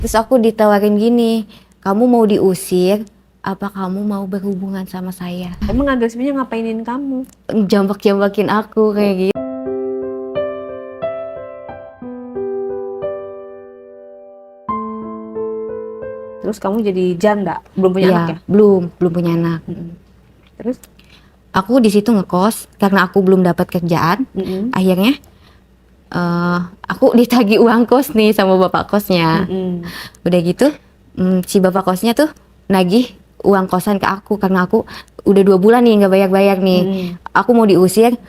Terus aku ditawarin gini, kamu mau diusir, apa kamu mau berhubungan sama saya? Emang agresifnya ngapainin kamu? Jambak-jambakin aku kayak gitu. Terus kamu jadi janda, belum punya anak ya? Belum punya anak. Terus? Aku di situ ngekos karena aku belum dapat kerjaan. Akhirnya aku ditagih uang kos nih sama bapak kosnya. Udah gitu, si bapak kosnya tuh nagih uang kosan ke aku karena aku udah 2 bulan nih nggak bayar-bayar nih. Aku mau diusir.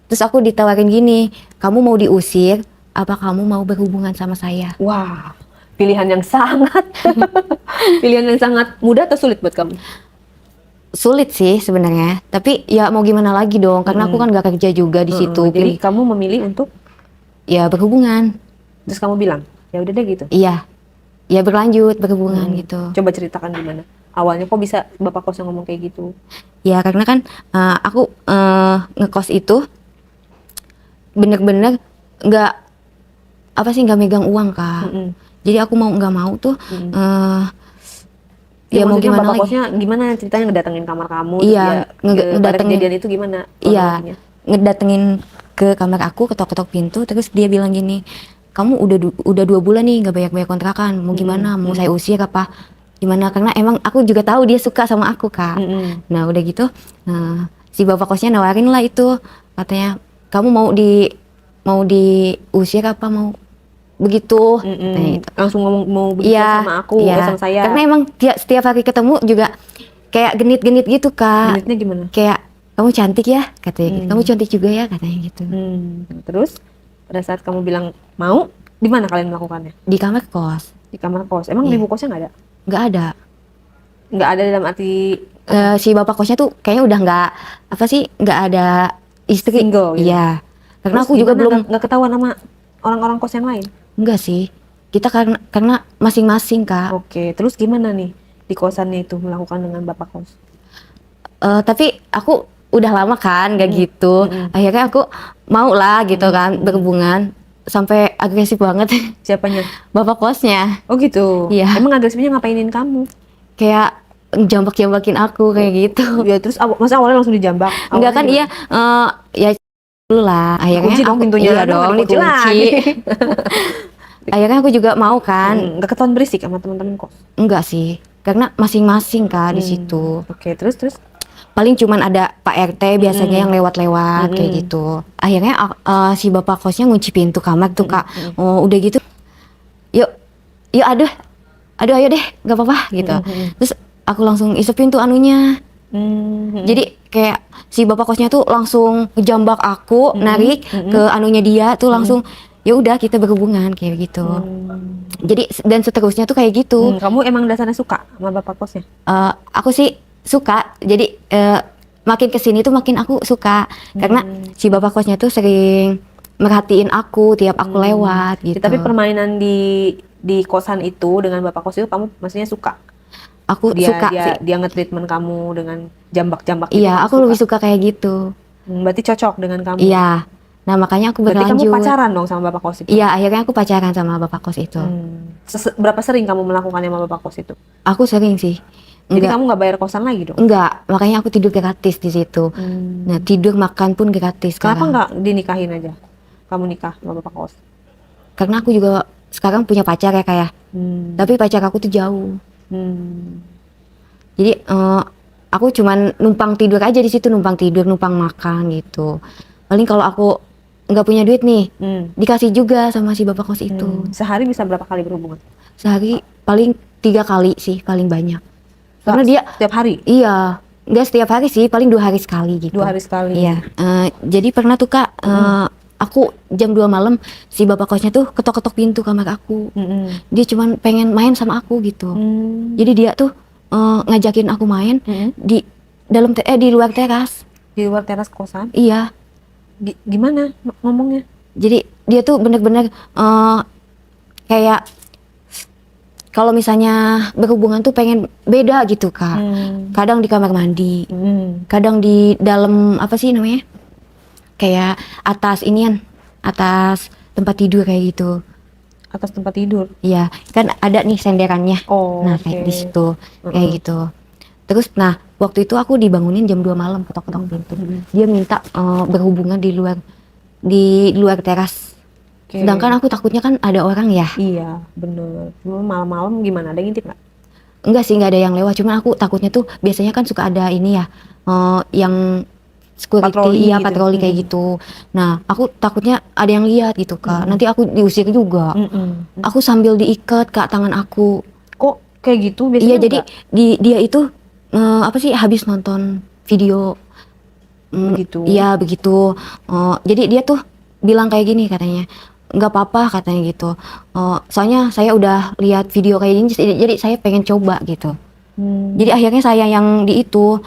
Terus aku ditawarin gini, kamu mau diusir, apa kamu mau berhubungan sama saya? Wah, pilihan yang sangat pilihan yang sangat mudah atau sulit buat kamu? Sulit sih sebenarnya, tapi ya mau gimana lagi dong, karena aku kan gak kerja juga di situ. Jadi kamu memilih untuk Ya berhubungan. terus kamu bilang, ya udah deh gitu. Iya, ya berlanjut berhubungan gitu. Coba ceritakan gimana awalnya kok bisa bapak kos yang ngomong kayak gitu? Ya karena kan aku ngekos itu bener-bener nggak nggak megang uang kak. Jadi aku mau nggak mau tuh Ya mau maksudnya gimana bapak lagi? kosnya gimana ceritanya ngedatengin kamar kamu? Iya, pada kejadian itu gimana? Iya, ngedatengin ke kamar aku, ketok-ketok pintu, terus dia bilang gini, kamu udah 2 bulan nih nggak bayar kontrakan, mau gimana? Mau saya usir apa? Gimana? Karena emang aku juga tahu dia suka sama aku kak. Nah udah gitu, si bapak kosnya nawarin lah itu, katanya kamu mau diusir apa mau begitu? Katanya gitu. Langsung ngomong mau begitu sama aku, sama saya. Karena emang setiap hari ketemu juga kayak genit-genit gitu kak. Genitnya gimana? Kayak kamu cantik ya katanya gitu. Kamu cantik juga ya katanya gitu. Terus pada saat kamu bilang mau, di mana kalian melakukannya? Di kamar kos. Di kamar kos. Emang ibu kosnya nggak ada? Nggak ada. Nggak ada dalam arti Si bapak kosnya tuh kayaknya udah nggak ada istri. Single gitu? Iya. Karena Terus aku juga gimana? belum. Nggak ketahuan sama orang-orang kos yang lain? Enggak sih. Kita karena masing-masing kak. Oke, terus gimana nih di kosannya itu melakukan dengan bapak kos? Tapi aku udah lama kan gak gitu. Akhirnya aku mau lah gitu kan berhubungan. Sampai agresif banget. Siapanya? Bapak kosnya. Oh gitu? Iya. Emang agresifnya ngapainin kamu? Kayak jambak-jambakin aku kayak gitu. Ya terus masa awalnya langsung dijambak? Enggak kan iya ya dulu lah. Akhirnya Kunci dong pintunya. Iya dong dikunci dikunci. Akhirnya aku juga mau kan. Nggak ketahuan berisik sama teman-teman kos? Enggak sih. Karena masing-masing kak di situ. Oke, terus? Paling cuman ada Pak RT biasanya yang lewat-lewat kayak gitu. Akhirnya si bapak kosnya ngunci pintu kamar tuh kak. Oh udah gitu. Yuk aduh ayo deh nggak apa-apa gitu. Terus aku langsung isep pintu anunya. Jadi kayak si bapak kosnya tuh langsung ngejambak aku, narik ke anunya dia tuh langsung ya udah kita berhubungan kayak gitu. Jadi dan seterusnya tuh kayak gitu. Kamu emang dasarnya suka sama bapak kosnya? Aku sih suka. Jadi makin kesini tuh makin aku suka karena si bapak kosnya tuh sering merhatiin aku tiap aku lewat gitu. Tapi permainan di kosan itu dengan bapak kos itu kamu maksudnya suka? Aku suka sih. Dia nge-treatment kamu dengan jambak-jambak gitu? Iya, aku lebih suka kayak gitu. Berarti cocok dengan kamu? Iya. Nah makanya aku berlanjut. Berarti kamu pacaran dong sama bapak kos itu? Iya, akhirnya aku pacaran sama bapak kos itu. Berapa sering kamu melakukannya sama bapak kos itu? Aku sering sih. Jadi kamu nggak bayar kosan lagi dong? Enggak, makanya aku tidur gratis di situ. Nah tidur makan pun gratis. Kenapa nggak dinikahin aja? Kamu nikah sama bapak kos? Karena aku juga sekarang punya pacar ya kayak. Tapi pacar aku tuh jauh. Jadi aku cuman numpang tidur aja di situ, numpang tidur, numpang makan gitu. Paling kalau aku nggak punya duit nih, dikasih juga sama si bapak kos itu. Sehari bisa berapa kali berhubungan? Sehari paling 3 kali sih, paling banyak. Karena dia setiap hari? Iya, nggak setiap hari sih, paling 2 hari sekali gitu. 2 hari sekali? Iya. Jadi pernah tuh kak, aku jam 2 malam si bapak kosnya tuh ketok-ketok pintu kamar aku. Dia cuman pengen main sama aku gitu. Jadi dia tuh ngajakin aku main di luar teras. Di luar teras kosan? Iya. Gimana ngomongnya? Jadi dia tuh bener-bener kayak kalau misalnya berhubungan tuh pengen beda gitu kak. Kadang di kamar mandi, kadang di dalam apa sih namanya? Kayak atas tempat tidur kayak gitu. Atas tempat tidur. Iya, kan ada nih senderannya. Oh, Nah, oke. kayak di situ, kayak gitu. Terus, nah, waktu itu aku dibangunin jam 2 malam, ketok-ketok pintu. Dia minta berhubungan di luar teras. Oke. Sedangkan aku takutnya kan ada orang ya. Iya, bener. Cuma malam-malam gimana? Ada yang ngintip nggak? Enggak sih, nggak ada yang lewat. Cuman aku takutnya tuh biasanya kan suka ada ini ya, yang security, Patroli iya gitu. patroli kayak gitu. Nah, aku takutnya ada yang lihat gitu Kak. Nanti aku diusir juga. Aku sambil diikat Kak tangan aku. Kok kayak gitu? Biasanya Iya, jadi enggak? dia itu apa sih habis nonton video Begitu. iya begitu. Jadi dia tuh bilang kayak gini katanya, nggak apa-apa katanya gitu. Soalnya saya udah lihat video kayak gini, jadi saya pengen coba gitu. Jadi akhirnya saya yang di itu,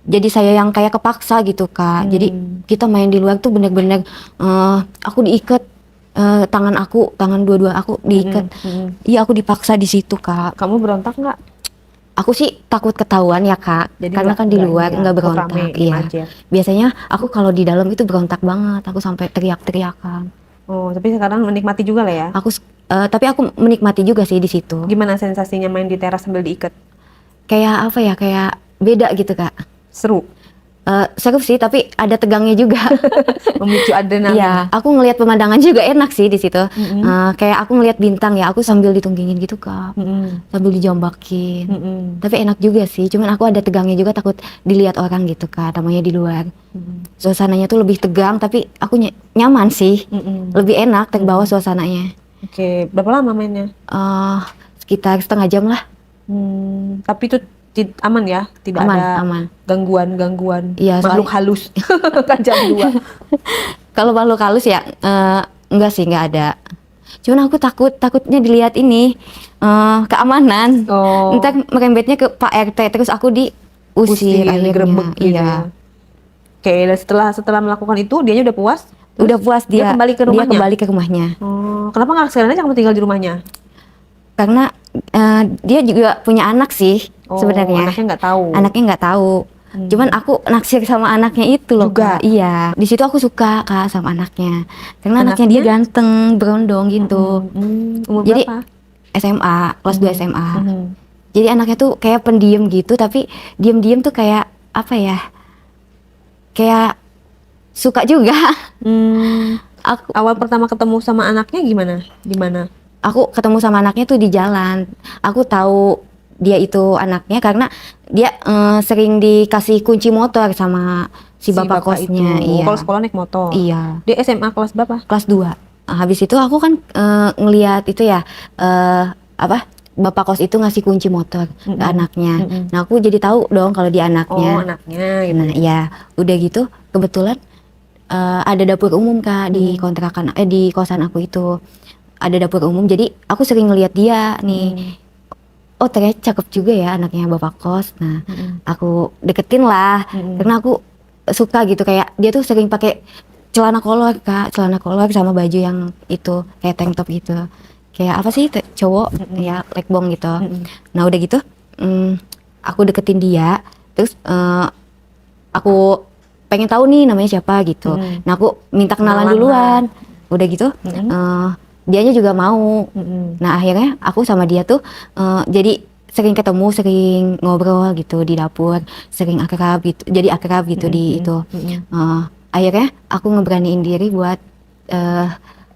jadi saya yang kayak kepaksa gitu Kak. Jadi kita main di luar tuh bener-bener aku diikat tangan dua-dua aku diikat. Iya, aku dipaksa di situ Kak. Kamu berontak nggak? Aku sih takut ketahuan ya Kak, Jadi karena nggak- kan di nggak luar ini ya, nggak tetap berontak. rame, diem Iya. aja. Biasanya aku kalau di dalam itu berontak banget, aku sampai teriak-teriakan. Oh, tapi sekarang menikmati juga lah ya. Tapi aku menikmati juga sih di situ. Gimana sensasinya main di teras sambil diikat? Kayak apa ya, kayak beda gitu Kak. Seru, Seru sih, tapi ada tegangnya juga. memicu adrenalin. Iya, aku ngelihat pemandangan juga enak sih di situ. Kayak aku ngelihat bintang ya, aku sambil ditunggingin gitu Kak, sambil dijambakin. Tapi enak juga sih, cuman aku ada tegangnya juga, takut dilihat orang gitu Kak, namanya di luar. Suasananya tuh lebih tegang, tapi aku nyaman sih, lebih enak, terbawa suasananya. Oke, berapa lama mainnya? Sekitar setengah jam lah. Tapi itu aman ya, tidak Aman, ada aman. gangguan Iya, makhluk halus. Kan jam 2. Kalau makhluk halus ya enggak sih, enggak ada. Cuman aku takutnya dilihat ini keamanan. Oh. Ntar merembetnya ke Pak RT, terus aku diusir akhirnya. digerebek gitu Iya. ya. Oke, dan setelah melakukan itu dianya udah puas? Udah puas dia. kembali ke Dia rumahnya? kembali ke rumahnya. Oh, kenapa nggak sekalian aja kamu tinggal di rumahnya? Karena dia juga punya anak sih sebenarnya. Anaknya nggak tahu. Anaknya nggak tahu. Cuman aku naksir sama anaknya itu loh Juga? Kak. Iya. Di situ aku suka Kak sama anaknya. Karena anaknya dia ganteng, berondong gitu. Umur Jadi berapa? SMA, kelas 2 SMA. Jadi anaknya tuh kayak pendiam gitu, tapi diam-diam tuh kayak apa ya? Kayak suka juga. Aku Awal pertama ketemu sama anaknya gimana? Di mana? aku ketemu sama anaknya tuh di jalan. Aku tahu dia itu anaknya karena dia sering dikasih kunci motor sama si bapak kosnya. itu. Iya. Kalau sekolah naik motor. Iya. Dia SMA kelas berapa? Kelas 2. Habis itu aku kan ngelihat itu ya bapak kos itu ngasih kunci motor ke anaknya. Nah, aku jadi tahu dong kalau dia anaknya. Oh, anaknya gitu. Nah, ya, udah gitu kebetulan ada dapur umum Kak di kontrakan di kosan aku itu. Ada dapur umum, jadi aku sering ngelihat dia nih. Oh, ternyata cakep juga ya anaknya bapak kos. Nah, aku deketin lah karena aku suka gitu, kayak dia tuh sering pakai celana kolor Kak, celana kolor sama baju yang itu kayak tank top gitu. Kayak apa sih cowok ya, lekbong gitu. Nah, udah gitu aku deketin dia, terus aku pengen tahu nih namanya siapa gitu. Nah, aku minta kenalan Kenalan duluan. Udah gitu dianya juga mau. Nah, akhirnya aku sama dia tuh jadi sering ketemu, sering ngobrol gitu di dapur, sering akrab gitu, jadi akrab gitu di itu. Akhirnya aku ngeberaniin diri buat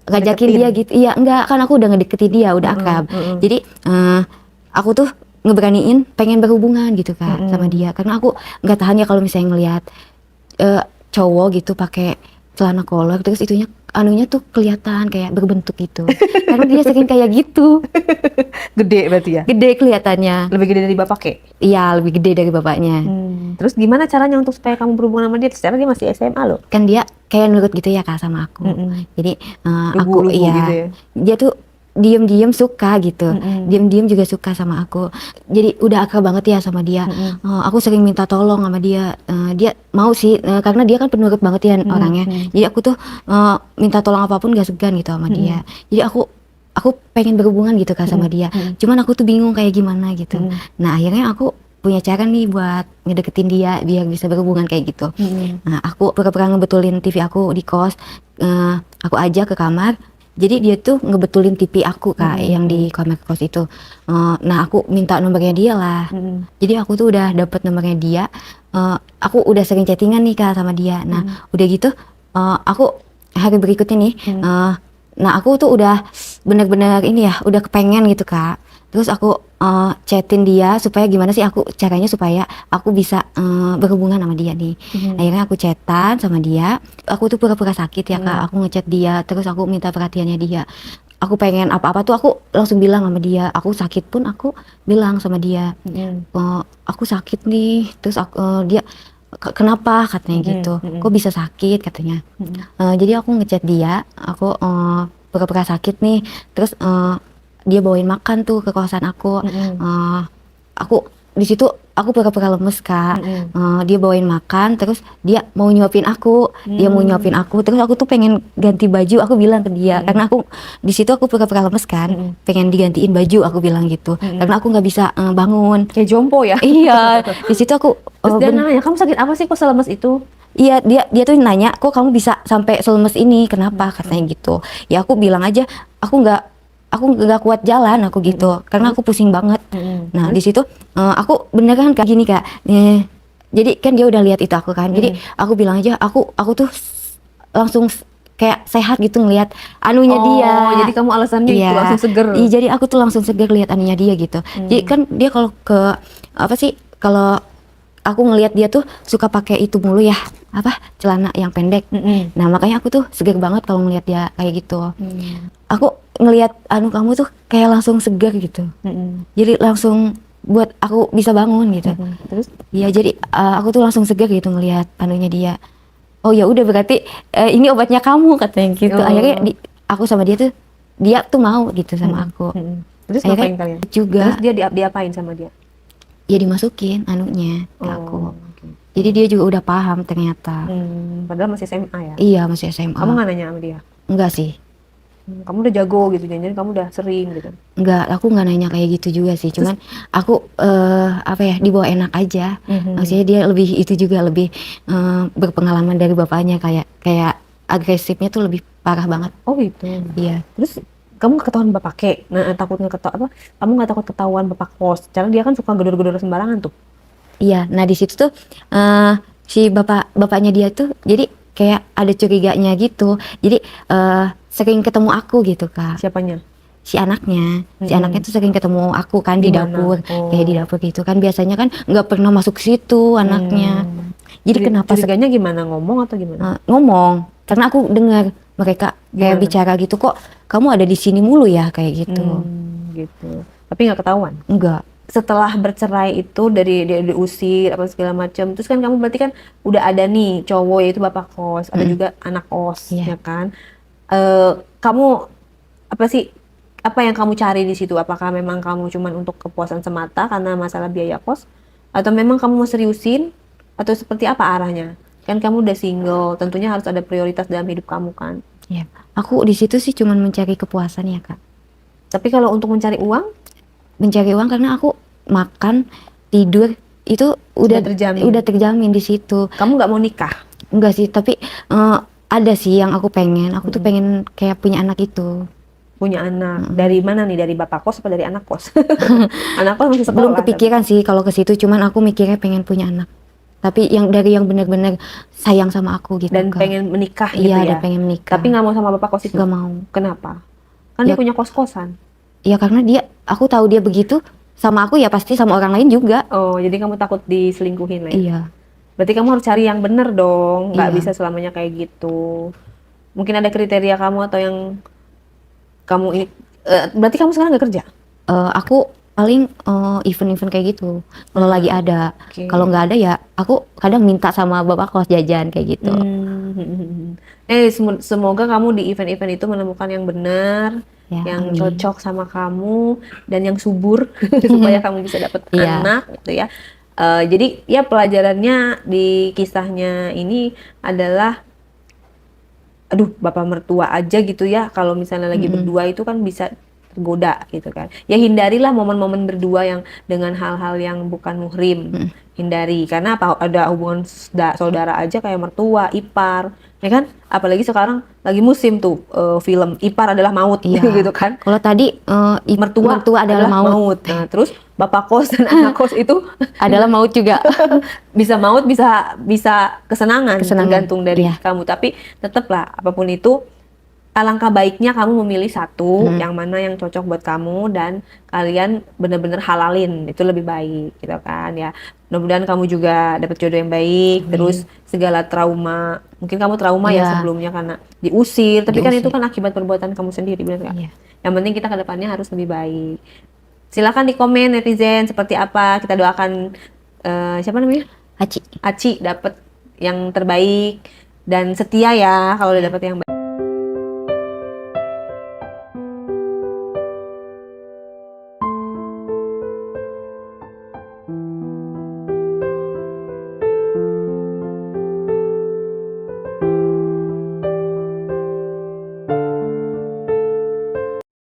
ngajakin dia gitu. Iya, enggak, kan aku udah ngedeketin dia, udah akrab. Jadi aku tuh ngeberaniin pengen berhubungan gitu Kak sama dia, karena aku nggak tahan ya kalau misalnya ngelihat cowok gitu pakai celana kolor terus itunya anunya tuh kelihatan kayak berbentuk gitu. Karena dia sering kayak gitu. Gede berarti ya? Gede kelihatannya. Lebih gede dari bapak kek? Iya, lebih gede dari bapaknya. Terus gimana caranya untuk supaya kamu berhubungan sama dia? Secara dia masih SMA loh. Kan dia kayak nurut gitu ya Kak sama aku. Jadi aku Lugu-lugu iya. gitu ya? Dia tuh diem-diem suka gitu. Diem-diem juga suka sama aku. Jadi udah akrab banget ya sama dia. Aku sering minta tolong sama dia. Dia mau sih karena dia kan penurut banget ya orangnya. Jadi aku tuh minta tolong apapun gak segan gitu sama dia. Jadi aku pengen berhubungan gitu Kak sama dia. Cuman aku tuh bingung kayak gimana gitu. Nah, akhirnya aku punya cara nih buat ngedeketin dia biar bisa berhubungan kayak gitu. Nah, aku pura-pura ngebetulin TV aku di kos. Aku ajak ke kamar. Jadi dia tuh ngebetulin TV aku Kak, yang di kamar kos itu. Nah aku minta nomornya dia lah. Jadi aku tuh udah dapet nomornya dia. Aku udah sering chattingan nih Kak sama dia. Nah udah gitu aku hari berikutnya nih. Nah aku tuh udah bener-bener ini ya, udah kepengen gitu Kak. Terus aku chatin dia supaya gimana sih aku caranya supaya aku bisa berhubungan sama dia nih. Akhirnya aku chatan sama dia. Aku tuh pura-pura sakit ya Kak. Aku ngechat dia, terus aku minta perhatiannya dia. Aku pengen apa-apa tuh aku langsung bilang sama dia. Aku sakit pun aku bilang sama dia. Aku sakit nih. Terus dia kenapa katanya gitu. Kok bisa sakit katanya. Jadi aku ngechat dia. Aku pura-pura sakit nih. Terus dia bawain makan tuh ke kosan aku. Aku di situ aku pura-pura lemes Kak. Dia bawain makan, terus dia mau nyuapin aku. Dia mau nyuapin aku, terus aku tuh pengen ganti baju. Aku bilang ke dia karena aku di situ aku pura-pura lemes kan, pengen digantiin baju. Aku bilang gitu karena aku nggak bisa bangun. Kayak jompo ya. Iya, di situ aku Terus dia nanya, kamu sakit apa sih kok selemes itu? Iya, dia tuh nanya, kok kamu bisa sampai selemes ini, kenapa katanya gitu. Ya aku bilang aja, aku nggak kuat jalan aku gitu, karena aku pusing banget. Nah di situ aku beneran kayak gini Kak. Jadi kan dia udah lihat itu aku kan, jadi aku bilang aja, aku tuh langsung kayak sehat gitu ngelihat anunya dia. Jadi kamu alasannya itu langsung seger. Iya, jadi aku tuh langsung seger lihat anunya dia gitu. Jadi kan dia kalau ke apa sih, kalau aku ngelihat dia tuh suka pakai itu mulu ya, apa celana yang pendek. Nah makanya aku tuh seger banget kalau ngelihat dia kayak gitu. Aku ngelihat anu kamu tuh kayak langsung segar gitu. Jadi langsung buat aku bisa bangun gitu. Terus? Iya, jadi aku tuh langsung segar gitu ngelihat anunya dia. Oh ya udah berarti ini obatnya kamu katanya gitu. Akhirnya aku sama dia tuh mau gitu sama aku. Terus akhirnya ngapain kalian? Juga Terus dia diapain sama dia? ya dimasukin anunya ke aku. Jadi dia juga udah paham ternyata. Padahal masih SMA ya? Iya, masih SMA. Kamu nggak nanya sama dia? Enggak sih. Kamu udah jago gitu, jadi kamu udah sering gitu? Enggak, aku nggak nanya kayak gitu juga sih. Cuman aku apa ya, dibawa enak aja. Maksudnya dia lebih itu juga lebih berpengalaman dari bapaknya, kayak agresifnya tuh lebih parah banget. Oh gitu. Iya. Terus kamu nggak ketahuan bapak kek? Nah takut nggak ketahuan apa? Kamu nggak takut ketahuan bapak kos? Karena dia kan suka gedor-gedor sembarangan tuh. Iya. Nah di situ tuh si bapaknya dia tuh jadi kayak ada curiganya gitu. Jadi sering ketemu aku gitu Kak. Siapanya? Si anaknya tuh sering ketemu aku kan di dapur, kayak di dapur gitu kan, biasanya kan nggak pernah masuk situ anaknya. Jadi kenapa curiganya gimana, ngomong atau gimana? Ngomong, karena aku dengar mereka kayak bicara gitu, kok kamu ada di sini mulu ya kayak gitu. Gitu. Tapi nggak ketahuan? Enggak. Setelah bercerai itu dari dia diusir apa segala macam, terus kan kamu berarti kan udah ada nih cowok yaitu bapak kos, ada juga anak kos, ya kan? Kamu apa yang kamu cari di situ? Apakah memang kamu cuman untuk kepuasan semata karena masalah biaya kos, atau memang kamu mau seriusin, atau seperti apa arahnya? Kan kamu udah single, tentunya harus ada prioritas dalam hidup kamu kan? Ya, aku di situ sih cuman mencari kepuasan ya Kak. Tapi kalau untuk mencari uang? Mencari uang karena aku makan, tidur itu udah terjamin di situ. Kamu nggak mau nikah? Enggak sih, tapi ada sih yang aku pengen. Aku tuh pengen kayak punya anak itu. Punya anak dari mana nih? Dari bapak kos apa dari anak kos? Anak kos masih sekolah. Belum kepikiran sih kalau ke situ, cuman aku mikirnya pengen punya anak. Tapi yang dari yang benar-benar sayang sama aku gitu. Dan pengen menikah gitu ya? ya? Iya, dan pengen menikah. Tapi nggak mau sama bapak kos itu? Nggak mau. Kenapa? Kan dia punya kos-kosan. Ya karena aku tahu dia begitu sama aku, ya pasti sama orang lain juga. Oh, jadi kamu takut diselingkuhin lah ya? Iya. Berarti kamu harus cari yang bener dong, nggak Iya. bisa selamanya kayak gitu. Mungkin ada kriteria kamu atau yang kamu ini, berarti kamu sekarang nggak kerja? Aku paling event-event kayak gitu kalau lagi ada. Kalau nggak ada ya aku kadang minta sama bapak kos jajan kayak gitu. Semoga kamu di event-event itu menemukan yang benar, Ya, yang amin. cocok sama kamu dan yang subur supaya kamu bisa dapat anak gitu ya. Jadi ya pelajarannya di kisahnya ini adalah, aduh bapak mertua aja gitu ya, kalau misalnya lagi berdua itu kan bisa tergoda gitu kan. Ya hindarilah momen-momen berdua yang dengan hal-hal yang bukan muhrim. Hindari, karena apa, ada hubungan saudara aja kayak mertua, ipar, ya kan? Apalagi sekarang lagi musim tuh film Ipar Adalah Maut gitu kan. Kalau tadi Mertua adalah maut. Nah, terus bapak kos dan anak kos itu Adalah maut juga. bisa maut, bisa kesenangan, tergantung dari Iya. kamu. Tapi tetaplah apapun itu, alangkah baiknya kamu memilih satu yang mana yang cocok buat kamu dan kalian benar-benar halalin, itu lebih baik gitu kan ya. Mudah-mudahan kamu juga dapat jodoh yang baik. Terus segala trauma, mungkin kamu trauma ya Iya. sebelumnya karena diusir, tapi kan itu Diusir. kan akibat perbuatan kamu sendiri, benar nggak? Iya. Yang penting kita ke depannya harus lebih baik. Silakan di komen netizen seperti apa, kita doakan siapa namanya? Aci. Aci dapat yang terbaik dan setia ya kalau udah dapat yang baik.